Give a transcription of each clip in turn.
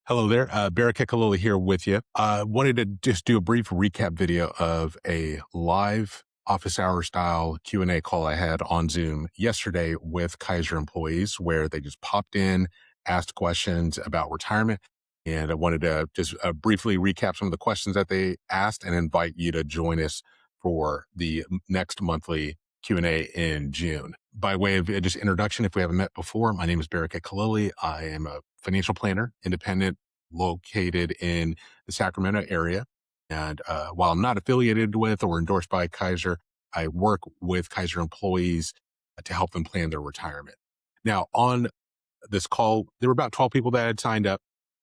Hello there, Baraka Kaloli here with you. Wanted to just do a brief recap video of a live office hour style Q&A call I had on Zoom yesterday with Kaiser employees where they just popped in, asked questions about retirement. And I wanted to just briefly recap some of the questions that they asked and invite you to join us for the next monthly Q&A in June. By way of just introduction, if we haven't met before, my name is Baraka Kaloli. I am a financial planner, independent, located in the Sacramento area. And while I'm not affiliated with or endorsed by Kaiser, I work with Kaiser employees to help them plan their retirement. Now, on this call, there were about 12 people that had signed up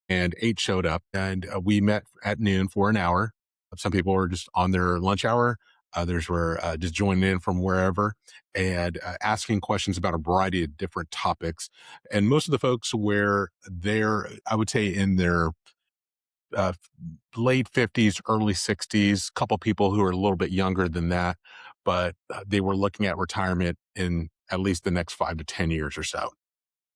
and 8 showed up. And we met at noon for an hour. Some people were just on their lunch hour. Others were just joining in from wherever and asking questions about a variety of different topics. And most of the folks were there, I would say, in their uh, late 50s, early 60s, couple people who are a little bit younger than that, but they were looking at retirement in at least the next 5 to 10 years or so.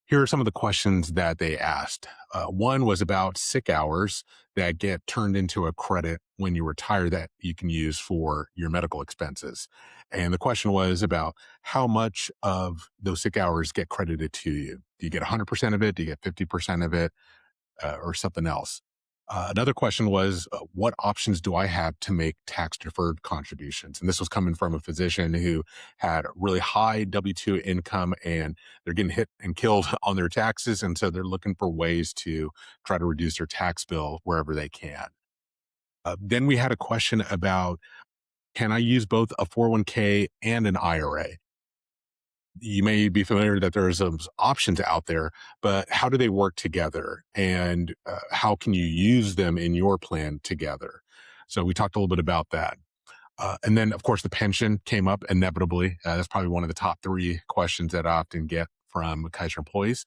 Here are some of the questions that they asked. One was about sick hours that get turned into a credit when you retire that you can use for your medical expenses. And the question was about how much of those sick hours get credited to you. Do you get 100% of it? Do you get 50% of it? Or something else? Another question was, what options do I have to make tax deferred contributions? And this was coming from a physician who had really high W 2 income and they're getting hit and killed on their taxes. And so they're looking for ways to try to reduce their tax bill wherever they can. Then we had a question about, can I use both a 401k and an IRA? You may be familiar that there's some options out there, but how do they work together? And how can you use them in your plan together? So we talked a little bit about that. And then, of course, the pension came up inevitably. That's probably one of the top 3 questions that I often get from Kaiser employees.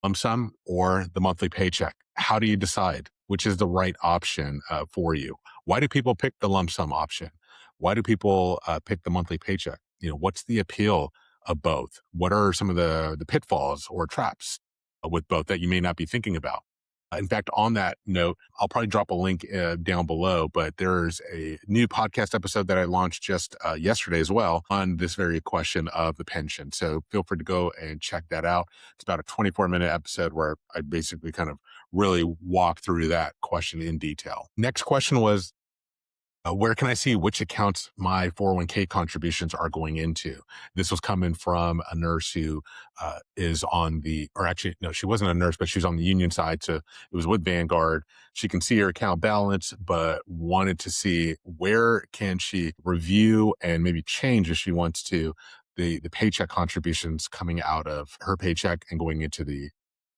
Lump sum or the monthly paycheck? How do you decide which is the right option for you? Why do people pick the lump sum option? Why do people pick the monthly paycheck? What's the appeal of both? What are some of the pitfalls or traps with both that you may not be thinking about? In fact, on that note, I'll probably drop a link down below, but there's a new podcast episode that I launched just yesterday as well on this very question of the pension. So feel free to go and check that out. It's about a 24-minute episode where I basically kind of really walk through that question in detail. Next question was, where can I see which accounts my 401k contributions are going into? This was coming from a nurse who is on the, or actually, no, she wasn't a nurse, but she was on the union side. So it was with Vanguard. She can see her account balance, but wanted to see where can she review and maybe change if she wants to the paycheck contributions coming out of her paycheck and going into the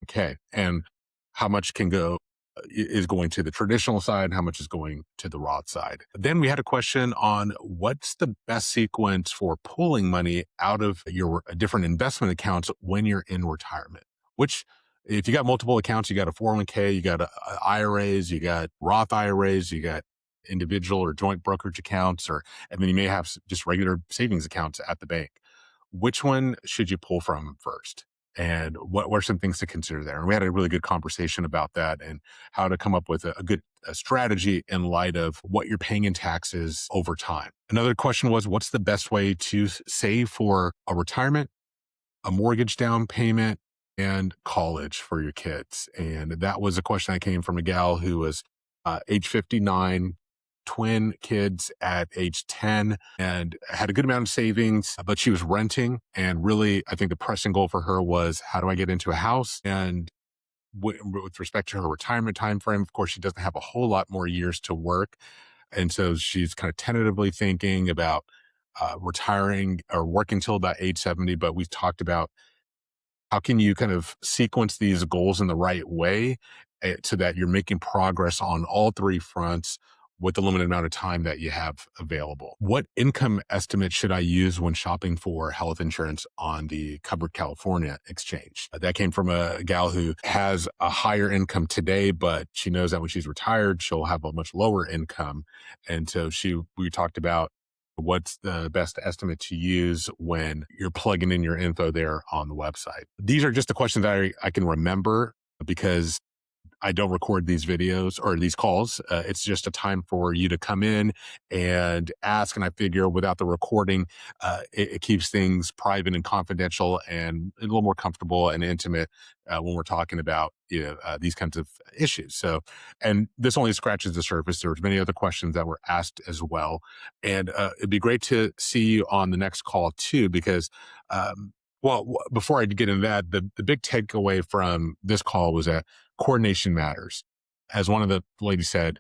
okay. And how much can go is going to the traditional side, how much is going to the Roth side. Then we had a question on what's the best sequence for pulling money out of your different investment accounts when you're in retirement, which if you got multiple accounts, you got a 401k, you got IRAs, you got Roth IRAs, you got individual or joint brokerage accounts, and then you may have just regular savings accounts at the bank. Which one should you pull from first? And what are some things to consider there? And we had a really good conversation about that and how to come up with a good strategy in light of what you're paying in taxes over time. Another question was, what's the best way to save for a retirement, a mortgage down payment, and college for your kids? And that was a question that came from a gal who was age 59, twin kids at age 10, and had a good amount of savings, but she was renting. And really, I think the pressing goal for her was, how do I get into a house? And with respect to her retirement time frame, of course, she doesn't have a whole lot more years to work. And so she's kind of tentatively thinking about retiring or working till about age 70. But we've talked about how can you kind of sequence these goals in the right way so that you're making progress on all 3 fronts with the limited amount of time that you have available? What income estimate should I use when shopping for health insurance on the Covered California exchange? That came from a gal who has a higher income today, but she knows that when she's retired, she'll have a much lower income. And so we talked about what's the best estimate to use when you're plugging in your info there on the website. These are just the questions that I can remember because I don't record these videos or these calls. It's just a time for you to come in and ask. And I figure without the recording, it keeps things private and confidential and a little more comfortable and intimate when we're talking about these kinds of issues. So, and this only scratches the surface. There's many other questions that were asked as well, and it'd be great to see you on the next call too, because before I get into that, the big takeaway from this call was that coordination matters. As one of the ladies said,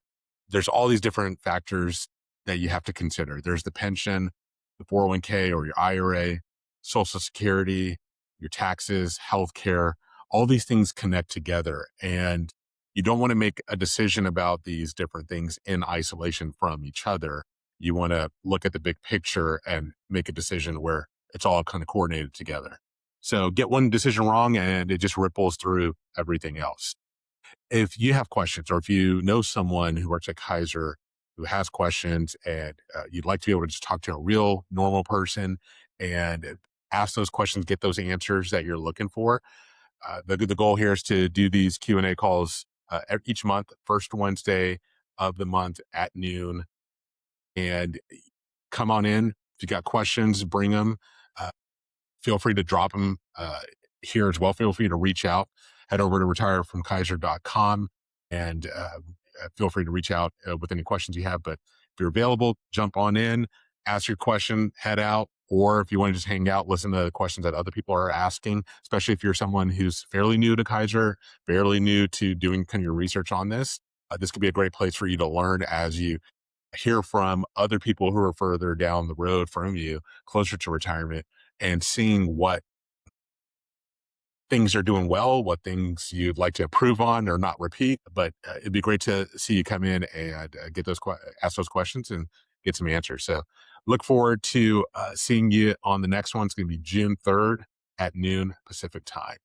there's all these different factors that you have to consider. There's the pension, the 401k or your IRA, Social Security, your taxes, healthcare. All these things connect together. And you don't want to make a decision about these different things in isolation from each other. You want to look at the big picture and make a decision where it's all kind of coordinated together. So get one decision wrong and it just ripples through everything else. If you have questions, or if you know someone who works at Kaiser who has questions, and you'd like to be able to just talk to a real normal person and ask those questions, get those answers that you're looking for, the goal here is to do these Q&A calls each month, first Wednesday of the month at noon. And come on in. If you got questions, bring them. Uh, Feel free to drop them here as well. Feel free to reach out. Head over to retirefromkaiser.com and feel free to reach out with any questions you have. But if you're available, jump on in, ask your question, head out. Or if you want to just hang out, listen to the questions that other people are asking, especially if you're someone who's fairly new to Kaiser, fairly new to doing kind of your research on this. This could be a great place for you to learn as you hear from other people who are further down the road from you, closer to retirement, and seeing what things are doing well, what things you'd like to improve on or not repeat. But it'd be great to see you come in and get those ask those questions and get some answers. So look forward to seeing you on the next one. It's going to be June 3rd at noon Pacific time.